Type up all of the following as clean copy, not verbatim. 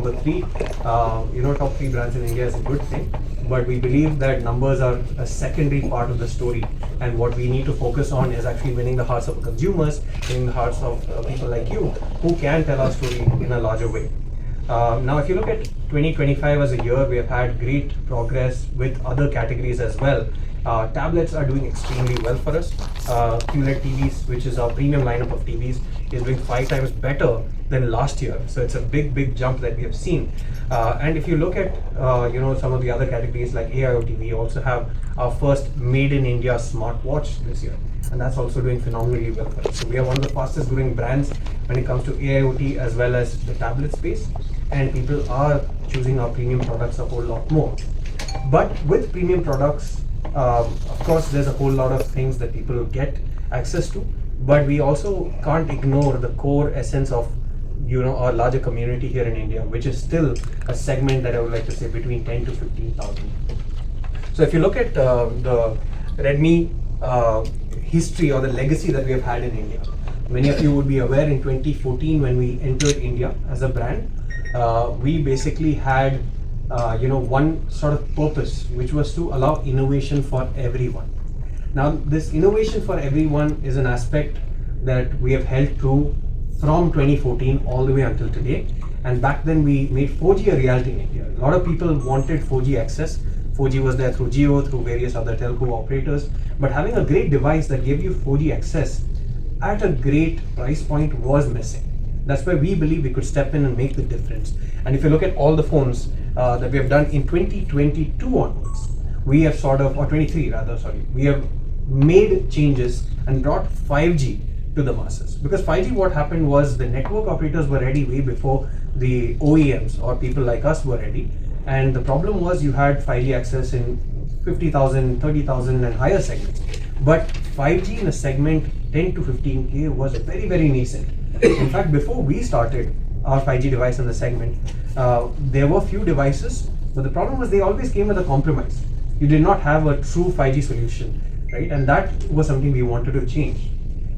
number three, top three brands in India is a good thing. But we believe that numbers are a secondary part of the story, and what we need to focus on is actually winning the hearts of consumers, winning the hearts of people like you who can tell our story in a larger way. Now, if you look at 2025 as a year, we have had great progress with other categories as well. Tablets are doing extremely well for us. QLED TVs, which is our premium lineup of TVs, is doing 5 times better than last year. So it's a big jump that we have seen. And if you look at some of the other categories like AIoT, we also have our first made in India smartwatch this year, and that's also doing phenomenally well for us. So we are one of the fastest growing brands when it comes to AIoT as well as the tablet space, and people are choosing our premium products a whole lot more. But with premium products, of course, there's a whole lot of things that people get access to, but we also can't ignore the core essence of our larger community here in India, which is still a segment that I would like to say between 10 to 15,000. So if you look at the Redmi history or the legacy that we have had in India, many of you would be aware in 2014 when we entered India as a brand, we basically had one sort of purpose, which was to allow innovation for everyone. Now, this innovation for everyone is an aspect that we have held true from 2014 all the way until today. And back then we made 4G a reality in India. A lot of people wanted 4G access. 4G was there through Jio, through various other telco operators, but having a great device that gave you 4G access at a great price point was missing. That's why we believe we could step in and make the difference. And if you look at all the phones that we have done in 2022 onwards, we have or 23 rather, we have made changes and brought 5G to the masses. Because 5G, what happened was the network operators were ready way before the OEMs or people like us were ready. And the problem was you had 5G access in 50,000, 30,000 and higher segments. But 5G in a segment 10 to 15K was very nascent. In fact, before we started our 5G device in the segment, there were few devices, but the problem was they always came with a compromise. You did not have a true 5G solution, right? And that was something we wanted to change.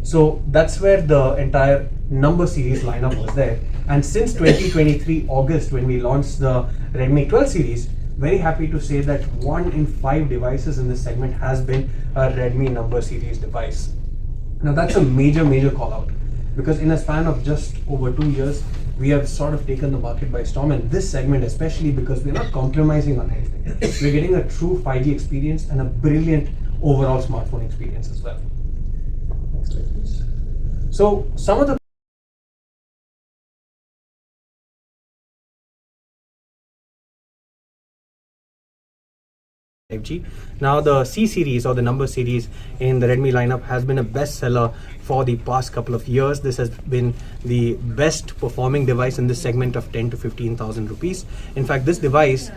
So that's where the entire number series lineup was there. And since 2023 August, when we launched the Redmi 12 series, very happy to say that 1 in 5 devices in this segment has been a Redmi number series device. Now that's a major call out, because in a span of just over 2 years, we have sort of taken the market by storm, and this segment especially, because we're not compromising on anything. We're getting a true 5G experience and a brilliant overall smartphone experience as well. Next slide, please. So some of the Now the C series or the number series in the Redmi lineup has been a bestseller for the past couple of years. This has been the best performing device in this segment of 10 to 15,000 rupees. In fact, this device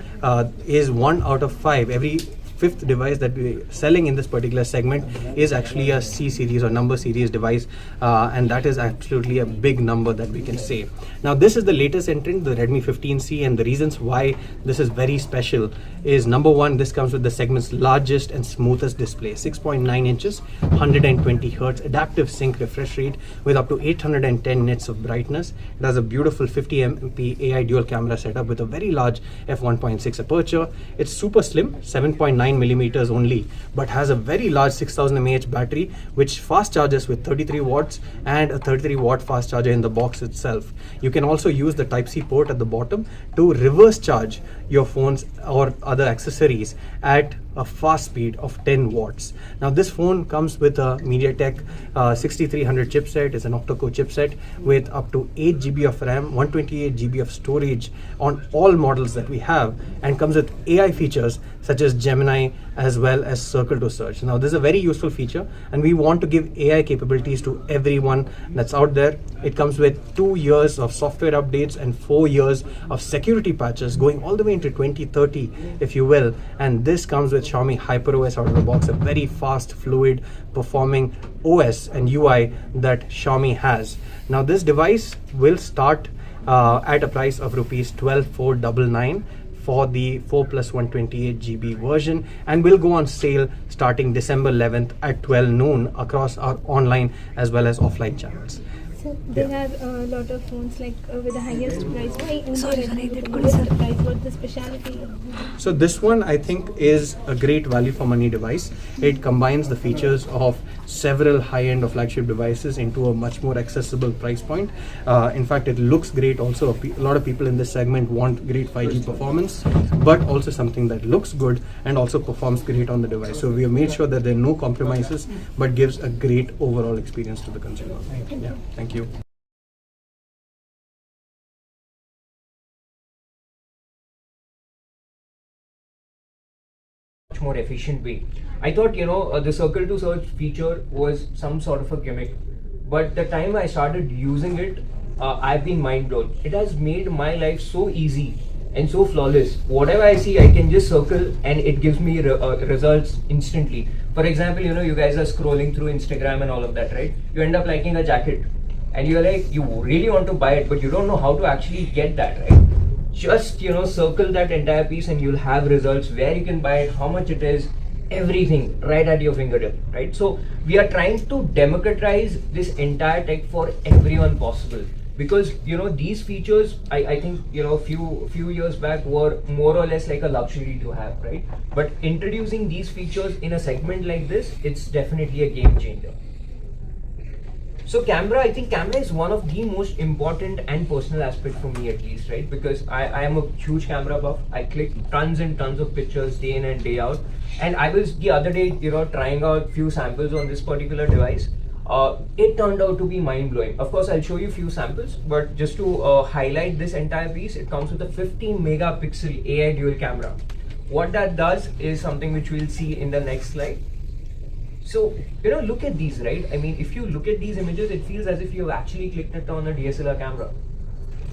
is 1 out of 5. Every 5th device that we're selling in this particular segment is actually a C series or number series device, and that is absolutely a big number that we can say. Now this is the latest entrant, the Redmi 15C, and the reasons why this is very special is, number one, this comes with the segment's largest and smoothest display, 6.9 inches, 120 Hertz adaptive sync refresh rate with up to 810 nits of brightness. It has a beautiful 50 MP AI dual camera setup with a very large f1.6 aperture. It's super slim, 7.9 millimeters only, but has a very large 6000 mAh battery, which fast charges with 33 watts and a 33 watt fast charger in the box itself. You can also use the Type-C port at the bottom to reverse charge your phones or other accessories at a fast speed of 10 watts. Now this phone comes with a MediaTek 6300 chipset. It's an octa-core chipset with up to 8 GB of RAM, 128 GB of storage on all models that we have, and comes with AI features such as Gemini as well as Circle to Search. Now this is a very useful feature, and we want to give AI capabilities to everyone that's out there. It comes with 2 years of software updates and 4 years of security patches going all the way into 2030, if you will, and this comes with Xiaomi HyperOS out of the box, a very fast, fluid performing OS and UI that Xiaomi has. Now this device will start at a price of rupees 12,499 for the 4 plus 128 GB version, and will go on sale starting December 11th at 12 noon across our online as well as offline channels. So there are a lot of phones like with the highest price. Why only Redmi with the lowest price? What's the specialty? So this one I think is a great value for money device. It combines the features of several high-end or flagship devices into a much more accessible price point. In fact, it looks great also. A lot of people in this segment want great 5G performance, but also something that looks good and also performs great on the device. So we have made sure that there are no compromises, but gives a great overall experience to the consumer. Yeah, thank you. Much more efficient way. I thought, the circle to search feature was some sort of a gimmick, but the time I started using it, I've been mind blown. It has made my life so easy and so flawless. Whatever I see, I can just circle and it gives me results instantly. For example, you guys are scrolling through Instagram and all of that, right? You end up liking a jacket and you're like, you really want to buy it, but you don't know how to actually get that, right? Just circle that entire piece and you'll have results, where you can buy it, how much it is, everything right at your fingertip, right? So we are trying to democratize this entire tech for everyone possible, because these features, I think few years back were more or less like a luxury to have, right? But introducing these features in a segment like this, it's definitely a game changer. So camera, I think camera is one of the most important and personal aspect for me, at least, right? Because I am a huge camera buff. I click tons and tons of pictures day in and day out. And I was the other day, trying out few samples on this particular device. It turned out to be mind-blowing. Of course, I'll show you few samples, but just to highlight this entire piece, it comes with a 15 megapixel AI dual camera. What that does is something which we'll see in the next slide. So, look at these, right? I mean, if you look at these images, it feels as if you've actually clicked it on a DSLR camera.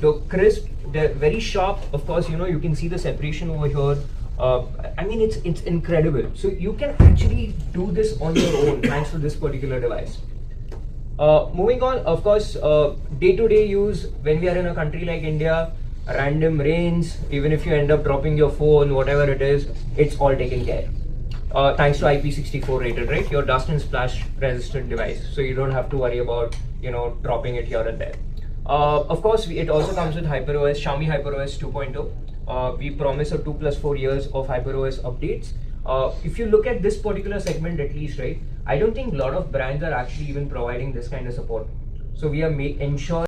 The crisp, they're very sharp. Of course, you can see the separation over here. I mean, it's incredible. So you can actually do this on your own thanks to this particular device. Moving on, of course, day-to-day use, when we are in a country like India, random rains, even if you end up dropping your phone, whatever it is, it's all taken care. Thanks to IP64 rated, right? Your dust and splash resistant device, so you don't have to worry about dropping it here and there. Of course, it also comes with HyperOS, Xiaomi HyperOS 2.0. We promise a 2+4 years of HyperOS updates. If you look at this particular segment, at least, right, I don't think a lot of brands are actually even providing this kind of support. So we are ensuring